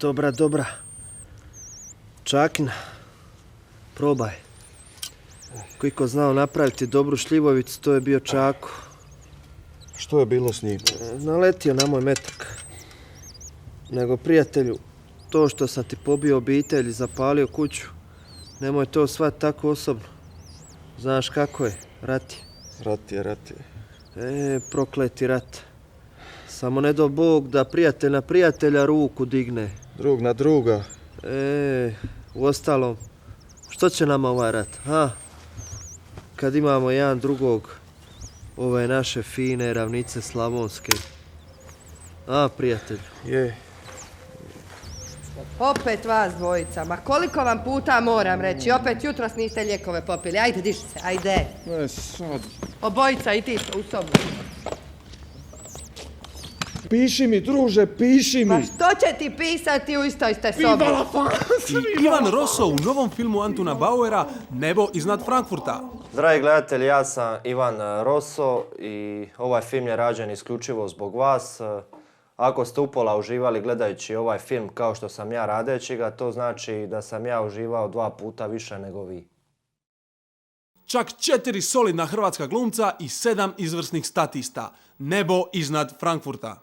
Dobra, dobra. Čakina, probaj. Ko znao napraviti dobru šljivovicu, to je bio Čako. Što je bilo s njim? Naletio na moj metak. Nego, prijatelju, to što sam ti pobio obitelj i zapalio kuću, nemoj to shvatiti tako osobno. Znaš kako je, rat je. Rat je. Prokleti rat. Samo ne do Bog da prijatelj na prijatelja ruku digne. Drug na druga. Uostalom, što će nama ovaj rat, ha? Kad imamo jedan drugog, ove naše fine ravnice slavonske. A, prijatelj? Je. Opet vas dvojica, ma koliko vam puta moram reći, opet jutros niste lijekove popili, ajde diši se, ajde. Ne, sad. Obojica i ti u sobu. Piši mi, druže, piši mi. Ma što će ti pisati, u istoj ste sobi? I Ivan Rosso u novom filmu Antuna Bauera Nebo iznad Frankfurta. Dragi gledatelji, ja sam Ivan Rosso i ovaj film je rađen isključivo zbog vas. Ako ste upola uživali gledajući ovaj film kao što sam ja radeći ga, to znači da sam ja uživao 2 puta više nego vi. Čak 4 solidna hrvatska glumca i 7 izvrsnih statista. Nebo iznad Frankfurta.